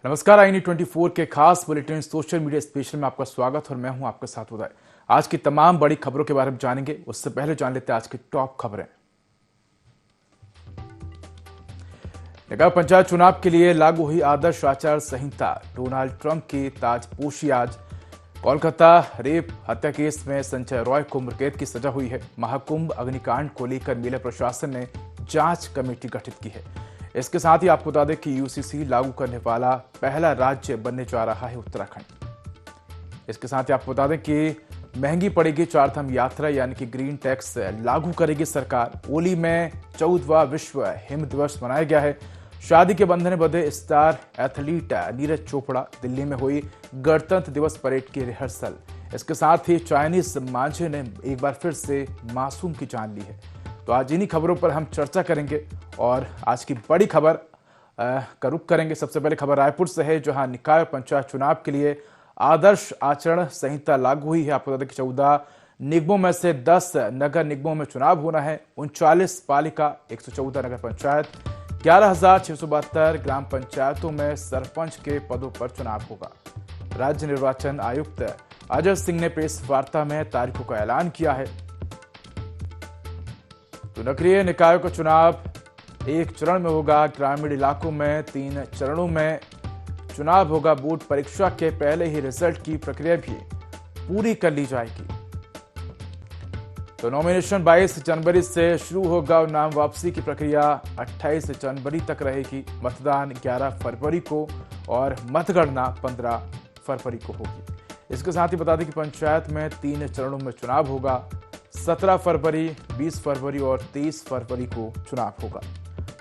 नमस्कार। आईनी 24 के खास बुलेटिन सोशल मीडिया स्पेशल में आपका स्वागत और मैं हूं आपके साथ उदय। आज की तमाम बड़ी खबरों के बारे में जानेंगे, उससे पहले जान लेते हैं आज की टॉप खबरें। निकाय पंचायत चुनाव के लिए लागू हुई आदर्श आचार संहिता। डोनाल्ड ट्रंप की ताजपोशी आज। कोलकाता रेप हत्या केस में संजय रॉय को उम्रकैद की सजा हुई है। महाकुंभ अग्निकांड को लेकर मेला प्रशासन ने जांच कमेटी गठित की है। इसके साथ ही आपको बता दें कि यूसीसी लागू करने वाला पहला राज्य बनने जा रहा है उत्तराखंड। इसके साथ ही आपको बता दें कि महंगी पड़ेगी चारधाम यात्रा, यानी कि ग्रीन टैक्स लागू करेगी सरकार। ओली में 14वां विश्व हिम दिवस मनाया गया है। शादी के बंधन में बंधे स्टार एथलीट नीरज चोपड़ा। दिल्ली में हुई गणतंत्र दिवस परेड की रिहर्सल। इसके साथ ही चाइनीज मांझे ने एक बार फिर से मासूम की जान ली है। तो आज इन्हीं खबरों पर हम चर्चा करेंगे और आज की बड़ी खबर का रुख करेंगे। सबसे पहले खबर रायपुर से है, जहां निकाय पंचायत चुनाव के लिए आदर्श आचरण संहिता लागू हुई है। आपको बता दें कि 14 निगमों में से 10 नगर निगमों में चुनाव होना है। 39 पालिका, 114 नगर पंचायत, 11,672 ग्राम पंचायतों में सरपंच के पदों पर चुनाव होगा। राज्य निर्वाचन आयुक्त अजय सिंह ने प्रेस वार्ता में तारीखों का ऐलान किया है। तो नगरीय निकायों का चुनाव एक चरण में होगा। ग्रामीण इलाकों में 3 चरणों में चुनाव होगा। बोर्ड परीक्षा के पहले ही रिजल्ट की प्रक्रिया भी पूरी कर ली जाएगी। तो नॉमिनेशन 22 जनवरी से शुरू होगा और नाम वापसी की प्रक्रिया 28 जनवरी तक रहेगी। मतदान 11 फरवरी को और मतगणना 15 फरवरी को होगी। इसके साथ ही बता दें कि पंचायत में 3 चरणों में चुनाव होगा। 17 फरवरी, 20 फरवरी और 23 फरवरी को चुनाव होगा।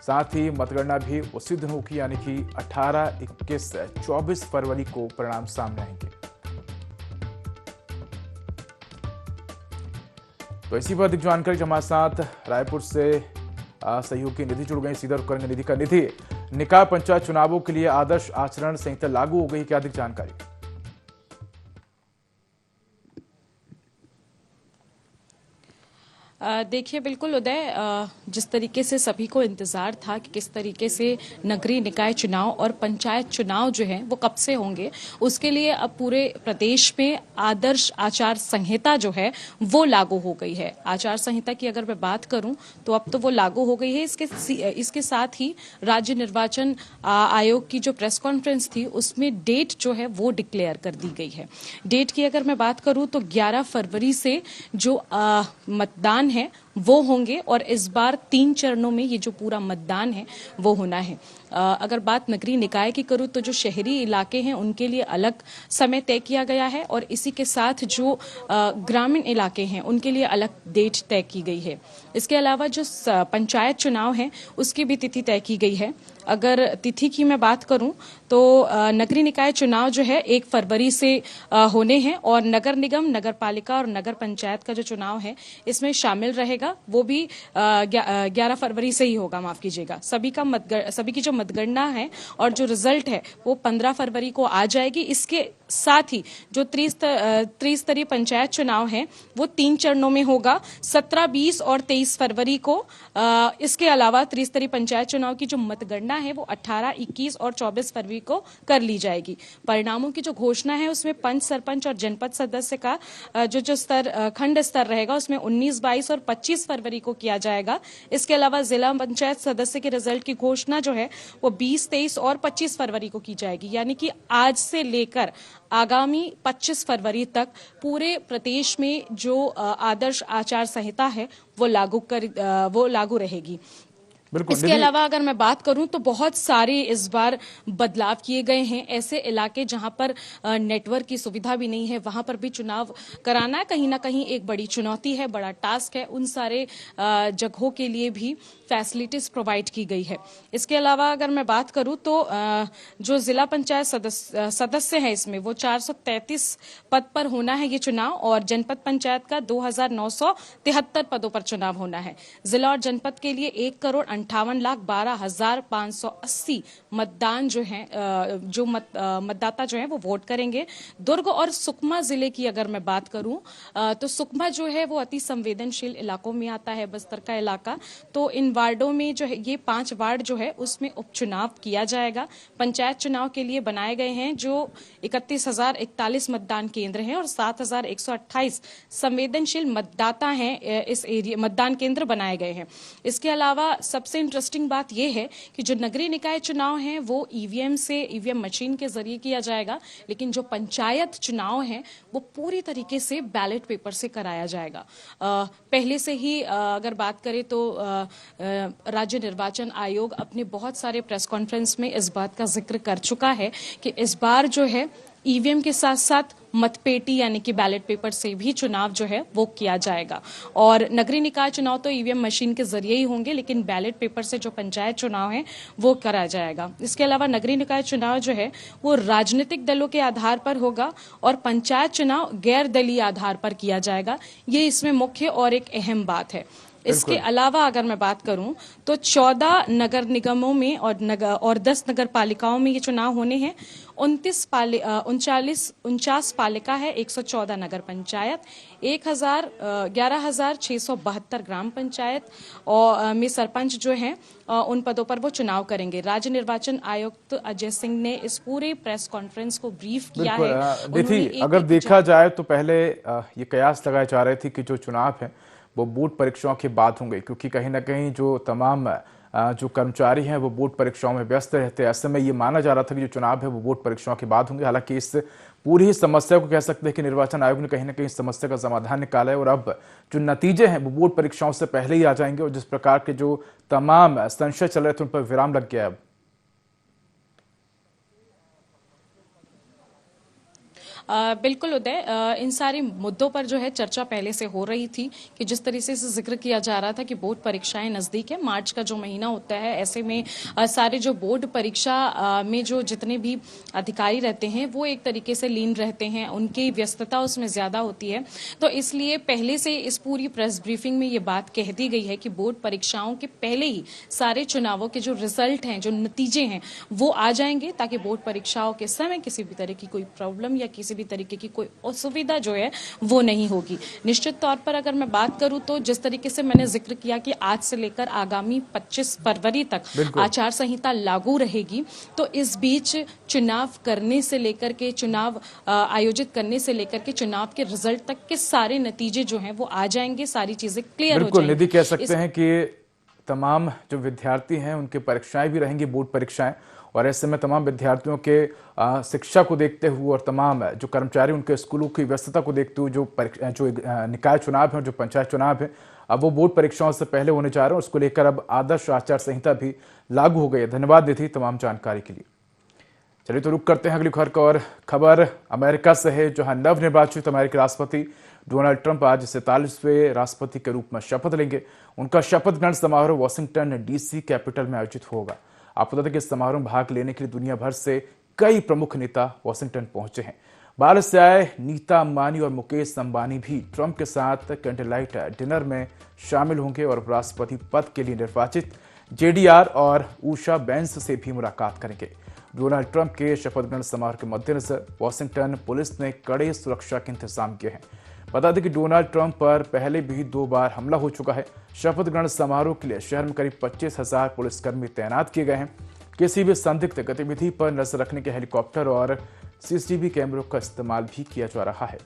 साथ ही मतगणना भी उसी दिन होगी, यानी कि 18, 21, 24 फरवरी को परिणाम सामने आएंगे। तो इसी पर अधिक जानकारी हमारे साथ रायपुर से सहयोगी निधि जुड़ गए। सीधा रुख करेंगे निधि का। निधि, निकाय पंचायत चुनावों के लिए आदर्श आचरण संहिता लागू हो गई, क्या अधिक जानकारी? देखिए, बिल्कुल उदय, जिस तरीके से सभी को इंतजार था कि किस तरीके से नगरीय निकाय चुनाव और पंचायत चुनाव जो है वो कब से होंगे, उसके लिए अब पूरे प्रदेश में आदर्श आचार संहिता जो है वो लागू हो गई है। आचार संहिता की अगर मैं बात करूं तो अब तो वो लागू हो गई है। इसके साथ ही राज्य निर्वाचन आयोग की जो प्रेस कॉन्फ्रेंस थी उसमें डेट जो है वो डिक्लेयर कर दी गई है। डेट की अगर मैं बात करूं तो 11 फरवरी से जो मतदान है वो होंगे और इस बार 3 चरणों में ये जो पूरा मतदान है वो होना है। अगर बात नगरीय निकाय की करूं तो जो शहरी इलाके हैं उनके लिए अलग समय तय किया गया है और इसी के साथ जो ग्रामीण इलाके हैं उनके लिए अलग डेट तय की गई है। इसके अलावा जो पंचायत चुनाव है उसकी भी तिथि तय की गई है। अगर तिथि की मैं बात करूं तो नगरीय निकाय चुनाव जो है 1 फरवरी से होने हैं और नगर निगम, नगर पालिका और नगर पंचायत का जो चुनाव है इसमें शामिल रहेगा, वो भी 11 फरवरी से ही होगा। माफ कीजिएगा, सभी की जो मतगणना है और जो रिजल्ट है वो 15 फरवरी को आ जाएगी। इसके साथ ही जो त्रिस्तरीय पंचायत चुनाव है वो 3 चरणों में होगा, 17, 20 और 23 फरवरी को। इसके अलावा त्रिस्तरीय पंचायत चुनाव की जो मतगणना है वो 18, 21 और 24 फरवरी को कर ली जाएगी। परिणामों की जो घोषणा है उसमें पंच, सरपंच और जनपद सदस्य का जो स्तर खंड स्तर रहेगा उसमें 19, 22 और 25 फरवरी को किया जाएगा। इसके अलावा जिला पंचायत सदस्य के रिजल्ट की घोषणा जो है वो 20, 23 और 25 फरवरी को की जाएगी। यानी कि आज से लेकर आगामी 25 फरवरी तक पूरे प्रदेश में जो आदर्श आचार संहिता है वो लागू रहेगी। इसके अलावा अगर मैं बात करूं तो बहुत सारे इस बार बदलाव किए गए हैं। ऐसे इलाके जहां पर नेटवर्क की सुविधा भी नहीं है वहां पर भी चुनाव कराना कहीं ना कहीं एक बड़ी चुनौती है, बड़ा टास्क है। उन सारे जगहों के लिए भी फैसिलिटीज प्रोवाइड की गई है। इसके अलावा अगर मैं बात करूं तो जो जिला पंचायत सदस्य हैं इसमें वो 433 पद पर होना है ये चुनाव और जनपद पंचायत का 2973 पदों पर चुनाव होना है। जिला और जनपद के लिए 1 करोड़ 58,12,580 मतदान जो है मतदाता जो है वो वोट करेंगे। दुर्ग और सुकमा जिले की अगर मैं बात करूं तो सुकमा जो है वो अति संवेदनशील इलाकों में आता है, बस्तर का इलाका। तो इन वार्डों में जो है ये 5 वार्ड जो है उसमें उपचुनाव किया जाएगा। पंचायत चुनाव के लिए बनाए गए हैं जो 31,041 मतदान केंद्र हैं और 7,128 संवेदनशील मतदाता हैं। इस एरिया मतदान केंद्र बनाए गए हैं। इसके अलावा सबसे इंटरेस्टिंग बात यह है कि जो नगरीय निकाय चुनाव हैं वो ईवीएम मशीन के जरिए किया जाएगा, लेकिन जो पंचायत चुनाव हैं वो पूरी तरीके से बैलेट पेपर से कराया जाएगा। पहले से ही अगर बात करें तो राज्य निर्वाचन आयोग अपने बहुत सारे प्रेस कॉन्फ्रेंस में इस बात का जिक्र कर चुका है कि इस बार जो है ईवीएम के साथ साथ मतपेटी यानी कि बैलेट पेपर से भी चुनाव जो है वो किया जाएगा। और नगरीय निकाय चुनाव तो ईवीएम मशीन के जरिए ही होंगे, लेकिन बैलेट पेपर से जो पंचायत चुनाव है वो कराया जाएगा। इसके अलावा नगरीय निकाय चुनाव जो है वो राजनीतिक दलों के आधार पर होगा और पंचायत चुनाव गैर दलीय आधार पर किया जाएगा। ये इसमें मुख्य और एक अहम बात है। इसके अलावा अगर मैं बात करूं तो 14 नगर निगमों में और 10 नगर पालिकाओं में ये चुनाव होने हैं। 49 पालिका है, 114 नगर पंचायत, 11,672 ग्राम पंचायत और में सरपंच जो हैं उन पदों पर वो चुनाव करेंगे। राज्य निर्वाचन आयुक्त अजय सिंह ने इस पूरे प्रेस कॉन्फ्रेंस को ब्रीफ किया है। देखिए, अगर देखा जाए तो पहले ये कयास लगाए जा रहे थे कि जो चुनाव है वो बोर्ड परीक्षाओं के बाद होंगे, क्योंकि कहीं ना कहीं जो तमाम जो कर्मचारी हैं वो बोर्ड परीक्षाओं में व्यस्त रहते हैं। ऐसे में ये माना जा रहा था कि जो चुनाव है वो बोर्ड परीक्षाओं के बाद होंगे। हालांकि इस पूरी ही समस्या को कह सकते हैं कि निर्वाचन आयोग ने कहीं ना कहीं इस समस्या का समाधान निकाला है और अब जो नतीजे हैं वो बोर्ड परीक्षाओं से पहले ही आ जाएंगे और जिस प्रकार के जो तमाम संशय चल रहे थे उन पर विराम लग गया है अब। बिल्कुल उदय, इन सारे मुद्दों पर जो है चर्चा पहले से हो रही थी कि जिस तरीके से जिक्र किया जा रहा था कि बोर्ड परीक्षाएं नजदीक है, मार्च का जो महीना होता है, ऐसे में सारे जो बोर्ड परीक्षा में जो जितने भी अधिकारी रहते हैं वो एक तरीके से लीन रहते हैं, उनकी व्यस्तता उसमें ज्यादा होती है। तो इसलिए पहले से इस पूरी प्रेस ब्रीफिंग में ये बात कह दी गई है कि बोर्ड परीक्षाओं के पहले ही सारे चुनावों के जो रिजल्ट हैं, जो नतीजे हैं वो आ जाएंगे, ताकि बोर्ड परीक्षाओं के समय किसी भी तरह की कोई प्रॉब्लम या किसी भी तरीके की कोई असुविधा जो है वो नहीं होगी। निश्चित तौर पर अगर मैं बात करूं तो जिस तरीके से मैंने जिक्र किया कि आज से लेकर आगामी 25 फरवरी तक आचार संहिता लागू रहेगी, तो इस बीच चुनाव करने से लेकर के चुनाव आयोजित करने से लेकर के चुनाव के रिजल्ट तक के सारे नतीजे जो हैं वो आ जाएंगे, सारी चीजें क्लियर हो जाएंगी। निधि, कह सकते हैं कि तमाम जो विद्यार्थी हैं उनकी परीक्षाएं भी रहेंगी, बोर्ड परीक्षाएं, और ऐसे में तमाम विद्यार्थियों के शिक्षा को देखते हुए और तमाम जो कर्मचारी उनके स्कूलों की व्यस्तता को देखते हुए जो निकाय चुनाव है और जो पंचायत चुनाव है अब वो बोर्ड परीक्षाओं से पहले होने जा रहे हैं। उसको लेकर अब आदर्श आचार संहिता भी लागू हो गई है। धन्यवाद निधि तमाम जानकारी के लिए। चलिए तो रुक करते हैं अगली खबर और खबर अमेरिका से है, जहां नवनिर्वाचित अमेरिकी राष्ट्रपति डोनाल्ड ट्रंप आज 47वें राष्ट्रपति के रूप में शपथ लेंगे। उनका शपथ ग्रहण समारोह वाशिंगटन डीसी कैपिटल में आयोजित होगा। आपको बता दें कि इस समारोह में भाग लेने के लिए दुनिया भर से कई प्रमुख नेता वाशिंगटन पहुंचे हैं। भारत से आए नीता अंबानी और मुकेश अंबानी भी ट्रंप के साथ कैंडललाइट डिनर में शामिल होंगे और राष्ट्रपति पद के लिए निर्वाचित जेडीआर और उषा बैंस से भी मुलाकात करेंगे। डोनाल्ड ट्रंप के शपथ ग्रहण समारोह के मद्देनजर वाशिंगटन पुलिस ने कड़े सुरक्षा के इंतजाम किए हैं। बता दें कि डोनाल्ड ट्रंप पर पहले भी 2 बार हमला हो चुका है। शपथ ग्रहण समारोह के लिए शहर में करीब 25,000 पुलिसकर्मी तैनात किए गए हैं। किसी भी संदिग्ध गतिविधि पर नजर रखने के हेलीकॉप्टर और सीसीटीवी कैमरों का इस्तेमाल भी किया जा रहा है।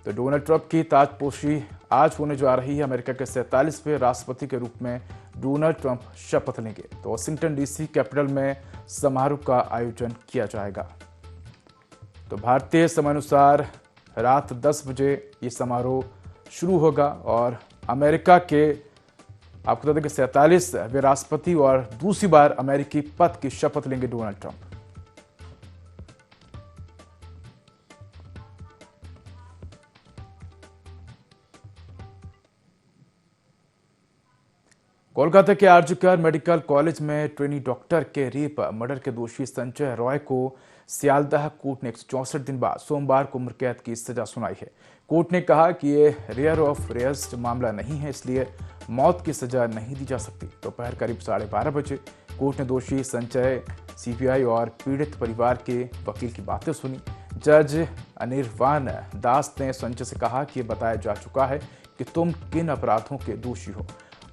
तो डोनाल्ड ट्रंप की ताजपोशी आज होने जा रही है। अमेरिका के 47वें राष्ट्रपति के रूप में डोनाल्ड ट्रंप शपथ लेंगे। तो वाशिंगटन डीसी कैपिटल में समारोह का आयोजन किया जाएगा। तो भारतीय समय अनुसार रात 10 बजे ये समारोह शुरू होगा और अमेरिका के आपको बता दें कि 47वें राष्ट्रपति और दूसरी बार अमेरिकी पद की शपथ लेंगे डोनाल्ड ट्रंप। कोलकाता के आरजीकर मेडिकल कॉलेज में ट्रेनी डॉक्टर के रेप मर्डर के दोषी संजय रॉय को सियालदह कोर्ट ने 164 दिन बाद सोमवार को उम्र कैद की सजा सुनाई है। कोर्ट ने कहा कि ये रेयर ऑफ रेयर्स्ट मामला नहीं है, इसलिए मौत की सजा नहीं दी जा सकती। दोपहर करीब 12:30 बजे कोर्ट ने दोषी संजय, सीबीआई और पीड़ित परिवार के वकील की बातें सुनी। जज अनिर्वाण दास ने संजय से कहा कि यह बताया जा चुका है कि तुम किन अपराधों के दोषी हो।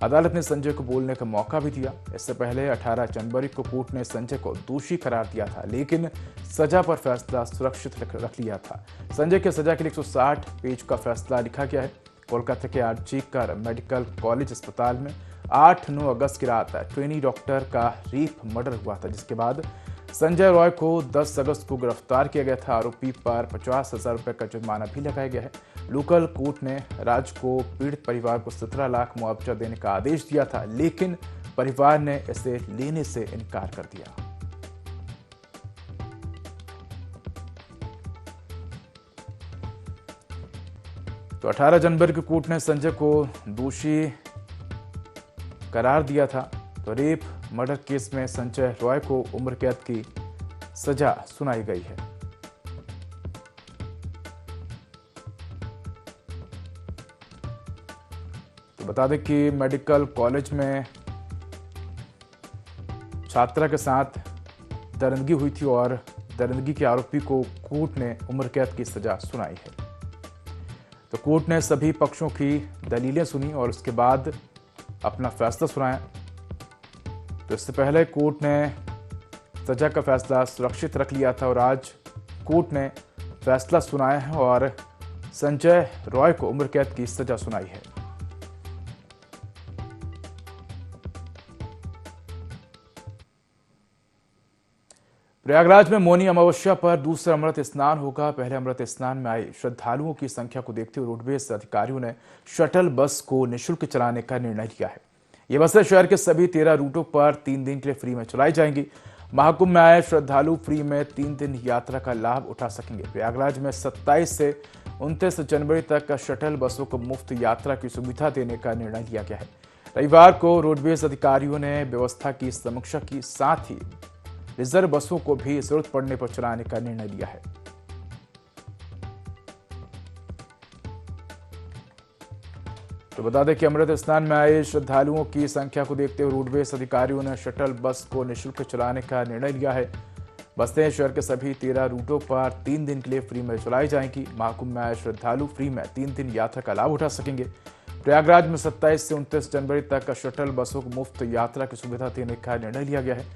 अदालत ने संजय को बोलने का मौका भी दिया। इससे पहले 18 जनवरी को कोर्ट ने संजय को दोषी करार दिया था, लेकिन सजा पर फैसला सुरक्षित रख लिया था। संजय की सजा के लिए 160 पेज का फैसला लिखा गया है। कोलकाता के आरजीकर मेडिकल कॉलेज अस्पताल में 8-9 अगस्त की रात ट्रेनी डॉक्टर का रेप मर्डर हुआ था, जिसके बाद संजय रॉय को 10 अगस्त को गिरफ्तार किया गया था। आरोपी पर 50,000 रुपए का जुर्माना भी लगाया गया है। लोकल कोर्ट ने राज्य को पीड़ित परिवार को 17 लाख मुआवजा देने का आदेश दिया था, लेकिन परिवार ने इसे लेने से इनकार कर दिया। तो 18 जनवरी को कोर्ट ने संजय को दोषी करार दिया था। तो रेप मर्डर केस में संजय रॉय को उम्र कैद की सजा सुनाई गई है। तो बता दें कि मेडिकल कॉलेज में छात्रा के साथ दरिंदगी हुई थी और दरिंदगी के आरोपी को कोर्ट ने उम्र कैद की सजा सुनाई है। तो कोर्ट ने सभी पक्षों की दलीलें सुनी और उसके बाद अपना फैसला सुनाया। तो इससे पहले कोर्ट ने सजा का फैसला सुरक्षित रख लिया था और आज कोर्ट ने फैसला सुनाया है और संजय रॉय को उम्र कैद की सजा सुनाई है। प्रयागराज में मौनी अमावस्या पर दूसरा अमृत स्नान होगा। पहले अमृत स्नान में आए श्रद्धालुओं की संख्या को देखते हुए रोडवेज अधिकारियों ने शटल बस को निःशुल्क चलाने का निर्णय लिया है। ये बसें शहर के सभी 13 रूटों पर 3 दिन के लिए फ्री में चलाई जाएंगी। महाकुंभ में आए श्रद्धालु फ्री में 3 दिन यात्रा का लाभ उठा सकेंगे। प्रयागराज में 27 से 29 जनवरी तक शटल बसों को मुफ्त यात्रा की सुविधा देने का निर्णय लिया गया है। रविवार को रोडवेज अधिकारियों ने व्यवस्था की समीक्षा की, साथ ही रिजर्व बसों को भी जरूरत पड़ने पर चलाने का निर्णय लिया है। तो बता दें कि अमृत स्नान में आए श्रद्धालुओं की संख्या को देखते हुए रोडवेज अधिकारियों ने शटल बस को निःशुल्क चलाने का निर्णय लिया है। बसें शहर के सभी 13 रूटों पर 3 दिन के लिए फ्री में चलाई जाएंगी। महाकुंभ में आए श्रद्धालु फ्री में 3 दिन यात्रा का लाभ उठा सकेंगे। प्रयागराज में 27 से 29 जनवरी तक शटल बसों को मुफ्त यात्रा की सुविधा देने का निर्णय लिया गया है।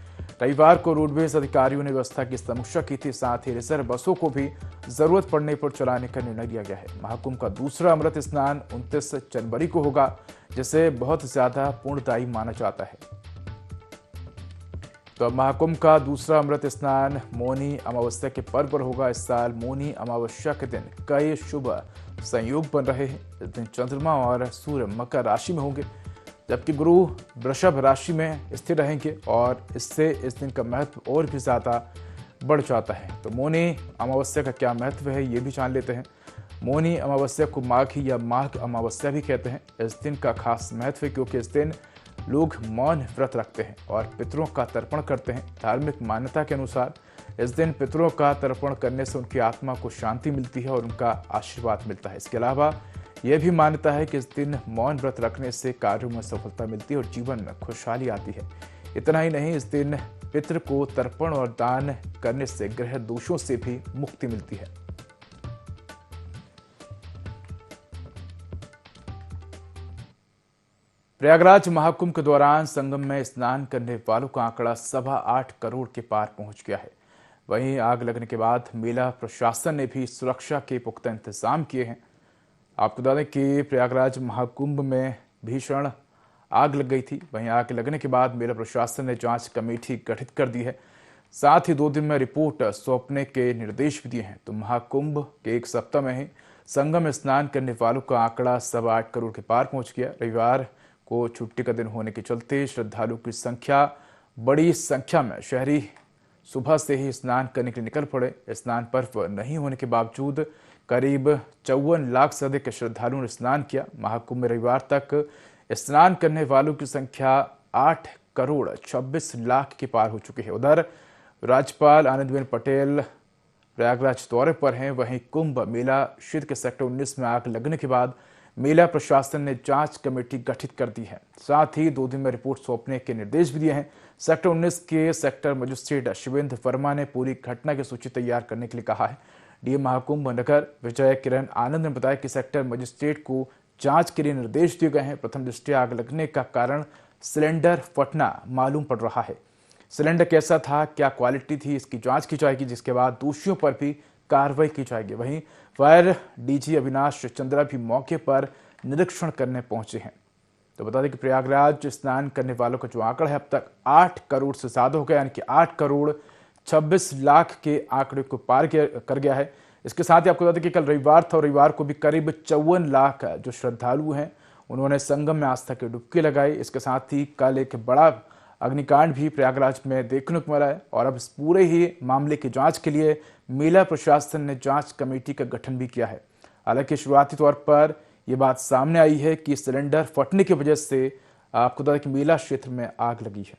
रविवार को रोडवेज अधिकारियों ने व्यवस्था की समीक्षा की थी, साथ ही रिजर्व बसों को भी जरूरत पड़ने पर चलाने का निर्णय लिया गया है। महाकुंभ का दूसरा अमृत स्नान 29 जनवरी को होगा, जिसे बहुत ज्यादा पुण्यदायी माना जाता है। तो अब महाकुंभ का दूसरा अमृत स्नान मौनी अमावस्या के पर्व पर होगा। इस साल मौनी अमावस्या के दिन कई शुभ संयोग बन रहे हैं। इस दिन चंद्रमा और सूर्य मकर राशि में होंगे, जबकि गुरु वृषभ राशि में स्थिर रहेंगे और इससे इस दिन का महत्व और भी ज्यादा बढ़ जाता है। तो मौनी अमावस्या का क्या महत्व है, ये भी जान लेते हैं। मौनी अमावस्या को माघी या माघ अमावस्या भी कहते हैं। इस दिन का खास महत्व है क्योंकि इस दिन लोग मौन व्रत रखते हैं और पितरों का तर्पण करते हैं। धार्मिक मान्यता के अनुसार इस दिन पितरों का तर्पण करने से उनकी आत्मा को शांति मिलती है और उनका आशीर्वाद मिलता है। इसके अलावा यह भी मान्यता है कि इस दिन मौन व्रत रखने से कार्यों में सफलता मिलती है और जीवन में खुशहाली आती है। इतना ही नहीं, इस दिन पितृ को तर्पण और दान करने से ग्रह दोषों से भी मुक्ति मिलती है। प्रयागराज महाकुंभ के दौरान संगम में स्नान करने वालों का आंकड़ा 8.25 करोड़ के पार पहुंच गया है। वहीं आग लगने के बाद मेला प्रशासन ने भी सुरक्षा के पुख्ता इंतजाम किए हैं। आपको बता दें कि प्रयागराज महाकुंभ में भीषण आग लग गई थी। वहीं आग लगने के बाद मेला प्रशासन ने जांच कमेटी गठित कर दी है, साथ ही 2 दिन में रिपोर्ट सौंपने के निर्देश भी दिए हैं। तो महाकुंभ के 1 सप्ताह में ही संगम में स्नान करने वालों का आंकड़ा 8.25 करोड़ के पार पहुंच गया। रविवार को छुट्टी का दिन होने के चलते श्रद्धालुओं की संख्या बड़ी संख्या में शहरी सुबह से ही स्नान करने के लिए निकल पड़े। स्नान पर्व नहीं होने के बावजूद करीब 54 लाख से अधिक श्रद्धालुओं ने स्नान किया। महाकुंभ में रविवार तक स्नान करने वालों की संख्या 8 करोड़ 26 लाख के पार हो चुकी है। उधर राज्यपाल आनंदीबेन पटेल प्रयागराज दौरे पर हैं। वहीं कुंभ मेला क्षेत्र के सेक्टर 19 में आग लगने के बाद मेला प्रशासन ने जांच कमेटी गठित कर दी है। साथ ही 2 दिन में रिपोर्ट सौंपने के निर्देश भी दिए हैं। सेक्टर 19 के सेक्टर मजिस्ट्रेट शिवेंद्र वर्मा ने पूरी घटना की सूची तैयार करने के लिए कहा है। डीएम महाकुंभ नगर विजय किरण आनंद ने बताया कि सेक्टर मजिस्ट्रेट को जांच के लिए निर्देश दिए गए हैं। प्रथम दृष्टया आग लगने का कारण सिलेंडर फटना मालूम पड़ रहा है। सिलेंडर कैसा था, क्या क्वालिटी थी, इसकी जांच की जाएगी, जिसके बाद दोषियों पर भी कार्रवाई की जाएगी। वहीं फायर डीजी अविनाश चंद्रा भी मौके पर निरीक्षण करने पहुंचे हैं। तो बता दें कि प्रयागराज स्नान करने वालों का जो आंकड़ा है अब तक 8 करोड़ से ज्यादा हो गया, यानी कि 8 करोड़ 26 लाख के आंकड़े को पार कर गया है। इसके साथ ही आपको बता दें कि कल रविवार था और रविवार को भी करीब 54 लाख जो श्रद्धालु हैं उन्होंने संगम में आस्था की डुबकी लगाई। इसके साथ ही कल एक बड़ा अग्निकांड भी प्रयागराज में देखने को मिला है और अब इस पूरे ही मामले की जांच के लिए मेला प्रशासन ने जांच कमेटी का गठन भी किया है। हालांकि शुरुआती तौर पर यह बात सामने आई है कि सिलेंडर फटने की वजह से आपको बता दें कि मेला क्षेत्र में आग लगी है।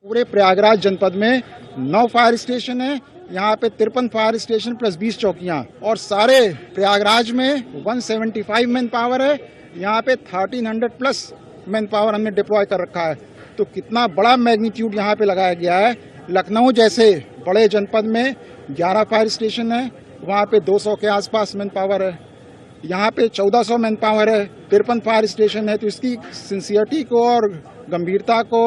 पूरे प्रयागराज जनपद में 9 फायर स्टेशन है। यहाँ पे 53 फायर स्टेशन प्लस 20 चौकियां और सारे प्रयागराज में 175 मैन पावर है। यहाँ पे 1300 प्लस मैन पावर हमने डिप्लॉय कर रखा है। तो कितना बड़ा मैग्नीट्यूड यहाँ पे लगाया गया है। लखनऊ जैसे बड़े जनपद में 11 फायर स्टेशन है, वहाँ पे 200 के आसपास मैन पावर है। यहाँ पे 1400 मैन पावर है, 53 फायर स्टेशन है। तो इसकी सिंसियरिटी को और गंभीरता को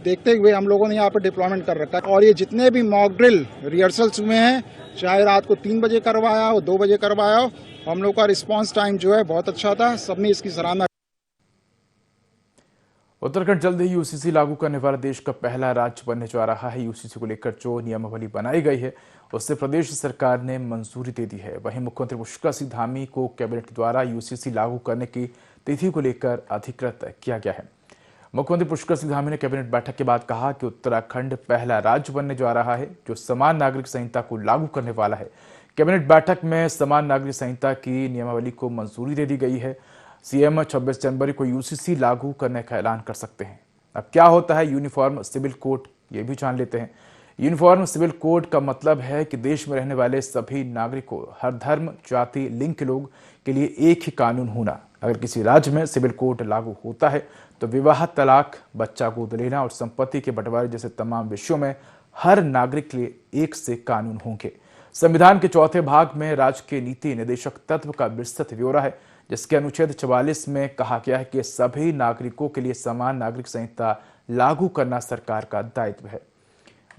देखते हुए हम लोगों ने यहाँ पे डिप्लॉयमेंट कर रखा है। और ये जितने भी मॉक ड्रिल रिहर्सल्स हुए हैं, चाहे रात को 3 बजे करवाया हो, 2 बजे करवाया हो, हम लोग का रिस्पांस टाइम जो है बहुत अच्छा था। सबने इसकी सराहना। उत्तराखंड जल्द ही यूसीसी लागू करने वाला देश का पहला राज्य बनने जा रहा है। यूसीसी को लेकर जो नियमावली बनाई गई है उससे प्रदेश सरकार ने मंजूरी दे दी है। वहीं मुख्यमंत्री पुष्कर सिंह धामी को कैबिनेट द्वारा यूसीसी लागू करने की तिथि को लेकर अधिकृत किया गया है। मुख्यमंत्री पुष्कर सिंह धामी ने कैबिनेट बैठक के बाद कहा कि उत्तराखंड पहला राज्य बनने जा रहा है जो समान नागरिक संहिता को लागू करने वाला है। कैबिनेट बैठक में समान नागरिक संहिता की नियमावली को मंजूरी दे दी गई है। सीएम 26 जनवरी को यूसीसी लागू करने का ऐलान कर सकते हैं। अब क्या होता है यूनिफॉर्म सिविल कोड, ये भी जान लेते हैं। यूनिफॉर्म सिविल कोड का मतलब है कि देश में रहने वाले सभी नागरिकों, हर धर्म, जाति, लिंग के लोग के लिए एक ही कानून होना। अगर किसी राज्य में सिविल कोड लागू होता है तो विवाह, तलाक, बच्चा गोद लेना और संपत्ति के बंटवारे जैसे तमाम विषयों में हर नागरिक के लिए एक से कानून होंगे। संविधान के चौथे भाग में राज्य के नीति निदेशक तत्व का विस्तृत ब्यौरा है, जिसके अनुच्छेद 44 में कहा गया है कि सभी नागरिकों के लिए समान नागरिक संहिता लागू करना सरकार का दायित्व है।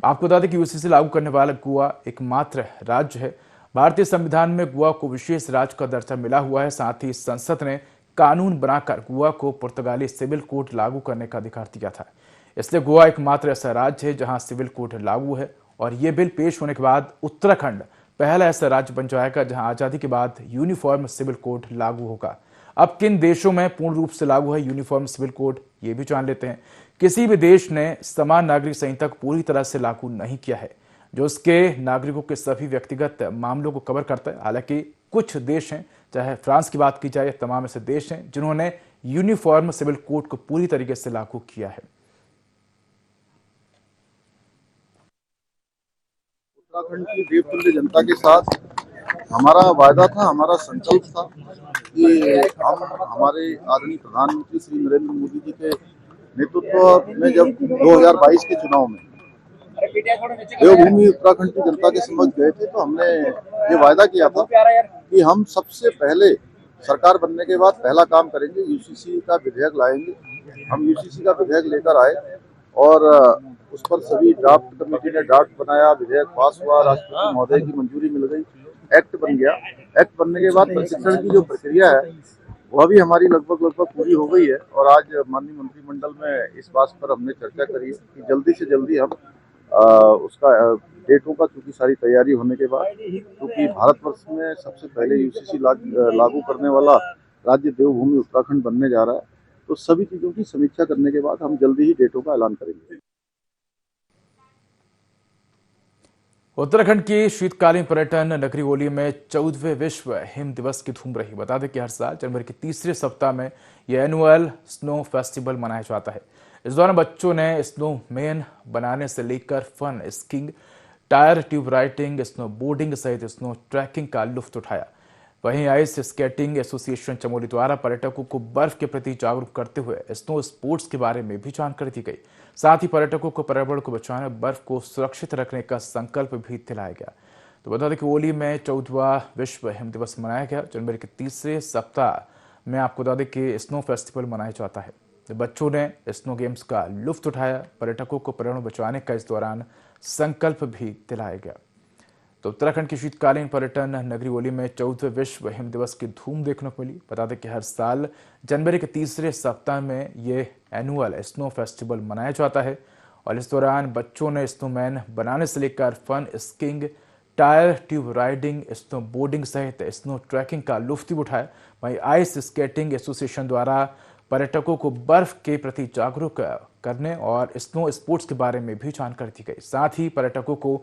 आपको बता दें कि यूसीसी लागू करने वाला गोवा एकमात्र राज्य है। भारतीय संविधान में गोवा को विशेष राज्य का दर्जा मिला हुआ है। साथ ही संसद ने कानून बनाकर गोवा को पुर्तगाली सिविल कोड लागू करने का अधिकार दिया था। इसलिए गोवा एकमात्र ऐसा राज्य है जहां सिविल कोड लागू है और ये बिल पेश होने के बाद उत्तराखंड पहला ऐसा राज्य बन जाएगा जहां आजादी के बाद यूनिफॉर्म सिविल कोड लागू होगा। अब किन देशों में पूर्ण रूप से लागू है यूनिफॉर्म सिविल कोड, ये भी जान लेते हैं। किसी भी देश ने समान नागरिक संहिता को पूरी तरह से लागू नहीं किया है, जो उसके नागरिकों के सभी व्यक्तिगत मामलों को कवर करता है। हालांकि कुछ देश हैं, चाहे फ्रांस की बात की जाए, तमाम ऐसे देश हैं जिन्होंने यूनिफॉर्म सिविल कोड को पूरी तरीके से लागू किया है। उत्तराखंड की देवतुल्य जनता के साथ हमारा वायदा था, हमारा संकल्प था कि हम हमारे आदरणीय प्रधानमंत्री श्री नरेंद्र मोदी जी के नेतृत्व में जब 2022 के चुनाव में देवभूमि उत्तराखंड की जनता के समक्ष गए थे तो हमने ये वायदा किया था कि हम सबसे पहले सरकार बनने के बाद पहला काम करेंगे, यूसीसी का विधेयक लाएंगे। हम यूसीसी का विधेयक लेकर आए और उस पर सभी ड्राफ्ट कमेटी ने ड्राफ्ट बनाया, विधेयक पास हुआ, राष्ट्रपति महोदय की मंजूरी मिल गई, एक्ट बन गया। एक्ट बनने के बाद प्रशिक्षण की जो प्रक्रिया है वह भी हमारी लगभग पूरी हो गई है और आज माननीय मंत्रिमंडल में इस बात पर हमने चर्चा करी है कि जल्दी से जल्दी हम उसका डेटों का चूंकि सारी तैयारी होने के बाद, क्योंकि भारतवर्ष में सबसे पहले यूसीसी लागू करने वाला राज्य देवभूमि उत्तराखंड बनने जा रहा है, तो सभी चीजों की समीक्षा करने के बाद हम जल्दी ही डेटों का ऐलान करेंगे। उत्तराखंड की शीतकालीन पर्यटन नगरी ओली में 14वें विश्व हिम दिवस की धूम रही। बता दें कि हर साल जनवरी के तीसरे सप्ताह में यह एनुअल स्नो फेस्टिवल मनाया जाता है। इस दौरान बच्चों ने स्नो मैन बनाने से लेकर fun skiing, tyre tube riding, snowboarding सहित स्नो ट्रैकिंग का लुत्फ उठाया। वहीं आइस स्केटिंग एसोसिएशन चमोली द्वारा पर्यटकों को बर्फ के प्रति जागरूक करते हुए स्नो स्पोर्ट्स के बारे में भी जानकारी दी गई। साथ ही पर्यटकों को पर्यावरण को बचाने, बर्फ को सुरक्षित रखने का संकल्प भी दिलाया गया। तो बता दें कि ओली में 14वां विश्व हिम दिवस मनाया गया। जनवरी के तीसरे सप्ताह में आपको बता दें कि स्नो फेस्टिवल मनाया जाता है। बच्चों ने स्नो गेम्स का लुत्फ उठाया। पर्यटकों को पर्यावरण बचाने का इस दौरान संकल्प भी दिलाया गया। तो उत्तराखंड की शीतकालीन पर्यटन नगरी ओली में 14वें विश्व हिम दिवस की धूम देखने को मिली। बता दें कि हर साल जनवरी के तीसरे सप्ताह में ये एनुअल स्नो फेस्टिवल मनाया जाता है और इस दौरान बच्चों ने स्नोमैन बनाने से लेकर fun skiing, tyre tube riding, snowboarding सहित स्नो ट्रैकिंग का लुत्फ उठाया। वहीं आइस स्केटिंग एसोसिएशन द्वारा पर्यटकों को बर्फ के प्रति जागरूक करने और स्नो स्पोर्ट्स के बारे में भी जानकारी दी गई। साथ ही पर्यटकों को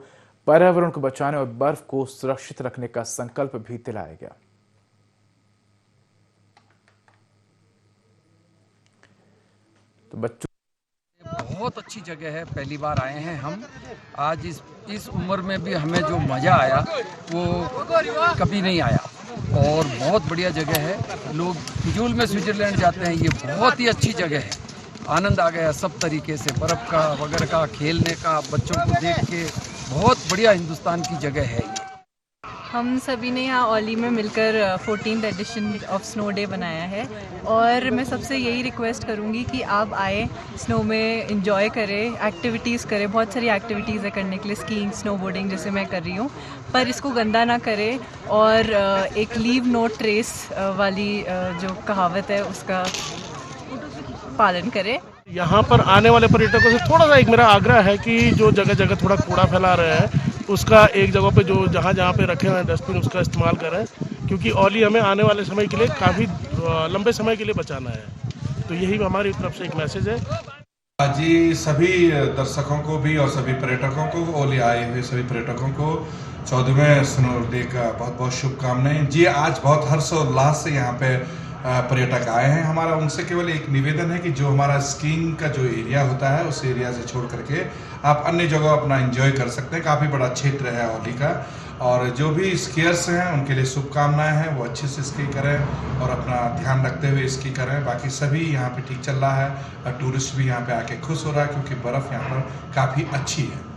पर्यावरण को बचाने और बर्फ को सुरक्षित रखने का संकल्प भी दिलाया गया। तो बच्चों बहुत अच्छी जगह है, पहली बार आए हैं हम। आज इस उम्र में भी हमें जो मज़ा आया वो कभी नहीं आया और बहुत बढ़िया जगह है। लोग फिजूल में स्विट्जरलैंड जाते हैं, ये बहुत ही अच्छी जगह है। आनंद आ गया सब तरीके से, बर्फ़ का वगैरह का, खेलने का, बच्चों को देख के बहुत बढ़िया हिंदुस्तान की जगह है ये। हम सभी ने यहाँ ओली में मिलकर 14th addition of snow day बनाया है और मैं सबसे यही रिक्वेस्ट करूँगी कि आप आए, स्नो में एंजॉय करें, एक्टिविटीज़ करें। बहुत सारी एक्टिविटीज़ है करने के लिए, स्कीइंग, स्नो बोर्डिंग जैसे मैं कर रही हूँ, पर इसको गंदा ना करें और एक लीव नो ट्रेस वाली जो कहावत है उसका पालन करें। यहाँ पर आने वाले पर्यटकों से थोड़ा सा एक मेरा आग्रह है कि जो जगह जगह थोड़ा कूड़ा फैला रहे हैं उसका एक जगह पे जो जहाँ जहाँ पे रखे हुए हैं डस्टबिन उसका इस्तेमाल करें, क्योंकि ओली हमें आने वाले समय के लिए काफ़ी लंबे समय के लिए बचाना है। तो यही हमारी तरफ से एक मैसेज है। जी, सभी दर्शकों को भी और सभी पर्यटकों को, ओली आए हुए सभी पर्यटकों को 14वें स्नो डे का बहुत बहुत शुभकामनाएं। जी, आज बहुत हर्षोल्लास से यहाँ पे पर्यटक आए हैं। हमारा उनसे केवल एक निवेदन है कि जो हमारा स्कीइंग का जो एरिया होता है उस एरिया से छोड़ करके आप अन्य जगह अपना एंजॉय कर सकते हैं। काफ़ी बड़ा क्षेत्र है ओली का और जो भी स्कीयर्स हैं उनके लिए शुभकामनाएं हैं, वो अच्छे से स्की करें और अपना ध्यान रखते हुए स्की करें। बाकी सभी यहाँ पे ठीक चल रहा है और टूरिस्ट भी यहाँ पे आके खुश हो रहा है क्योंकि बर्फ़ यहाँ पर काफ़ी अच्छी है।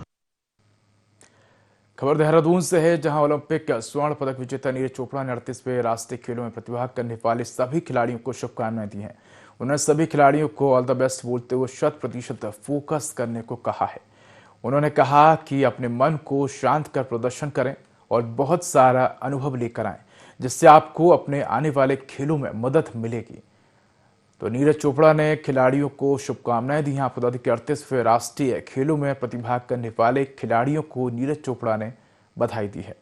खबर देहरादून से है, जहां ओलंपिक स्वर्ण पदक विजेता नीरज चोपड़ा ने 38वें राष्ट्रीय खेलों में प्रतिभाग करने वाले सभी खिलाड़ियों को शुभकामनाएं दी हैं। उन्होंने सभी खिलाड़ियों को ऑल द बेस्ट बोलते हुए 100% फोकस करने को कहा है। उन्होंने कहा कि अपने मन को शांत कर प्रदर्शन करें और बहुत सारा अनुभव लेकर आएं, जिससे आपको अपने आने वाले खेलों में मदद मिलेगी। तो नीरज चोपड़ा ने खिलाड़ियों को शुभकामनाएं दी हैं। आपको बता दें कि 38वें राष्ट्रीय खेलों में प्रतिभाग करने वाले खिलाड़ियों को नीरज चोपड़ा ने बधाई दी है।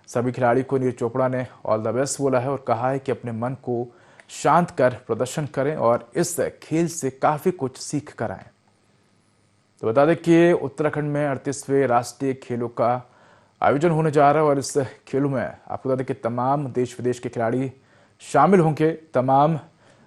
सभी खिलाड़ियों को नीरज चोपड़ा ने ऑल द बेस्ट बोला है और कहा है कि अपने मन को शांत कर प्रदर्शन करें और इस खेल से काफ़ी कुछ सीख कर आएं। तो बता दें कि उत्तराखंड में 38वें राष्ट्रीय खेलों का आयोजन होने जा रहा है और इस खेलों में आपको बता दें कि तमाम देश विदेश के खिलाड़ी शामिल होंगे, तमाम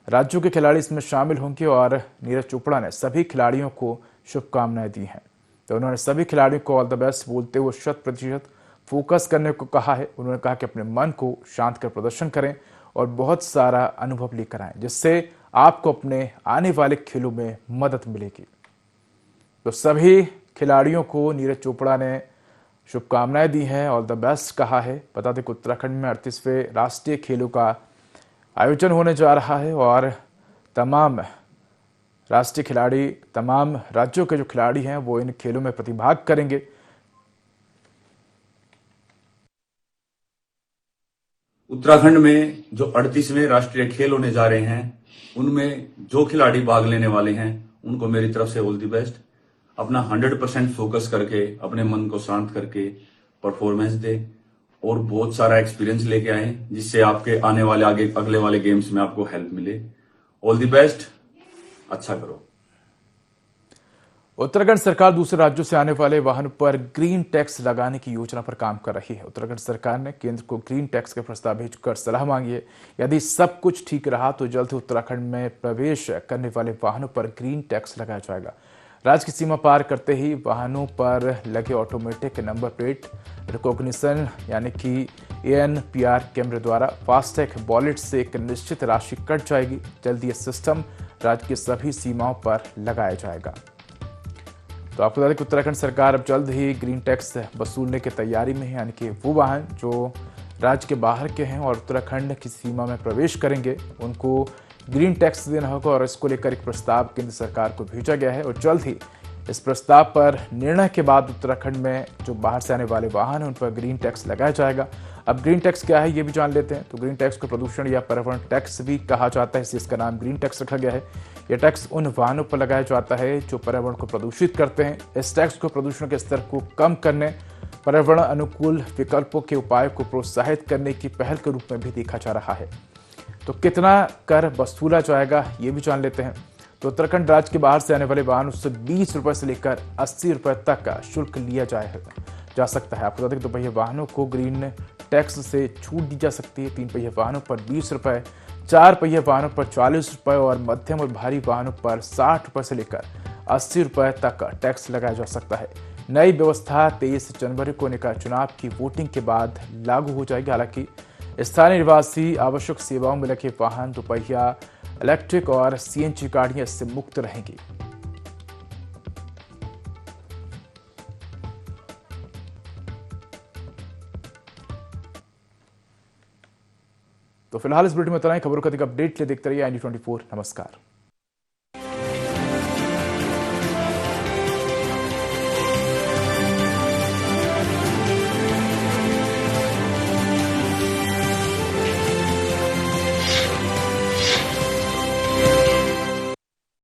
राज्यों के खिलाड़ी इसमें शामिल होंगे और नीरज चोपड़ा ने सभी खिलाड़ियों को शुभकामनाएं दी हैं। तो उन्होंने सभी खिलाड़ियों को ऑल द बेस्ट बोलते हुए 100% फोकस करने को कहा है। उन्होंने कहा कि अपने मन को शांत कर प्रदर्शन करें और बहुत सारा अनुभव लेकर आएं, जिससे आपको अपने आने वाले खेलों में मदद मिलेगी। तो सभी खिलाड़ियों को नीरज चोपड़ा ने शुभकामनाएं दी हैं, ऑल द बेस्ट कहा है। बता दें कि उत्तराखंड में 38वें राष्ट्रीय खेलों का आयोजन होने जा रहा है और तमाम राष्ट्रीय खिलाड़ी, तमाम राज्यों के जो खिलाड़ी हैं वो इन खेलों में प्रतिभाग करेंगे। उत्तराखंड में जो 38वें राष्ट्रीय खेल होने जा रहे हैं उनमें जो खिलाड़ी भाग लेने वाले हैं उनको मेरी तरफ से ऑल द बेस्ट। अपना 100% फोकस करके अपने मन को शांत करके परफॉर्मेंस दे और बहुत सारा एक्सपीरियंस लेके आए, जिससे आपके आने वाले अगले वाले गेम्स में आपको हेल्प मिले। ऑल द बेस्ट, अच्छा करो। उत्तराखंड सरकार दूसरे राज्यों से आने वाले वाहनों पर ग्रीन टैक्स लगाने की योजना पर काम कर रही है। उत्तराखंड सरकार ने केंद्र को ग्रीन टैक्स के प्रस्ताव भेजकर सलाह मांगी है। यदि सब कुछ ठीक रहा तो जल्द ही उत्तराखंड में प्रवेश करने वाले वाहनों पर ग्रीन टैक्स लगाया जाएगा। राज्य की सीमा पार करते ही वाहनों पर लगे ऑटोमेटिक नंबर प्लेट रिकॉग्निशन यानी कि ANPR कैमरे द्वारा फास्टैग वॉलेट से एक निश्चित राशि कट जाएगी। जल्द ये सिस्टम राज्य की सभी सीमाओं पर लगाया जाएगा। तो आपको बता दें कि उत्तराखंड सरकार अब जल्द ही ग्रीन टैक्स वसूलने की तैयारी में है, यानी कि वो वाहन जो राज्य के बाहर के हैं और उत्तराखंड की सीमा में प्रवेश करेंगे उनको ग्रीन टैक्स देना होगा और इसको लेकर एक प्रस्ताव केंद्र सरकार को भेजा गया है और जल्द ही इस प्रस्ताव पर निर्णय के बाद उत्तराखंड में जो बाहर से आने वाले वाहन हैं उन पर ग्रीन टैक्स लगाया जाएगा। अब ग्रीन टैक्स क्या है ये भी जान लेते हैं। तो ग्रीन टैक्स को प्रदूषण या पर्यावरण टैक्स भी कहा जाता है, इसलिए इसका नाम ग्रीन टैक्स रखा गया है। यह टैक्स उन वाहनों पर लगाया जाता है जो पर्यावरण को प्रदूषित करते हैं। इस टैक्स को प्रदूषण के स्तर को कम करने, पर्यावरण अनुकूल विकल्पों के उपायों को प्रोत्साहित करने की पहल के रूप में भी देखा जा रहा है। तो कितना कर वसूला जाएगा ये भी जान लेते हैं। तो उत्तराखंड राज्य के बाहर से आने वाले वाहनों से 20 रुपए से लेकर 80 रुपए तक का शुल्क लिया जा सकता है। आपको बता दें कि दोपहिया वाहनों को ग्रीन टैक्स से छूट दी जा सकती है। 3 पहिया वाहनों पर 20 रुपए, 4 पहिया वाहनों पर 40 रुपए और मध्यम और भारी वाहनों पर 60 रुपए से लेकर 80 रुपए तक का टैक्स लगाया जा सकता है। नई व्यवस्था 23 जनवरी को निकाय चुनाव की वोटिंग के बाद लागू हो जाएगी। हालांकि स्थानीय निवासी आवश्यक सेवाओं में लगे वाहन, दोपहिया, इलेक्ट्रिक और CNG गाड़ियां इससे मुक्त रहेंगी। तो फिलहाल इस बुलेटिन में इतना ही। खबरों का अधिक अपडेट के लिए देखते रहिए IND24। नमस्कार।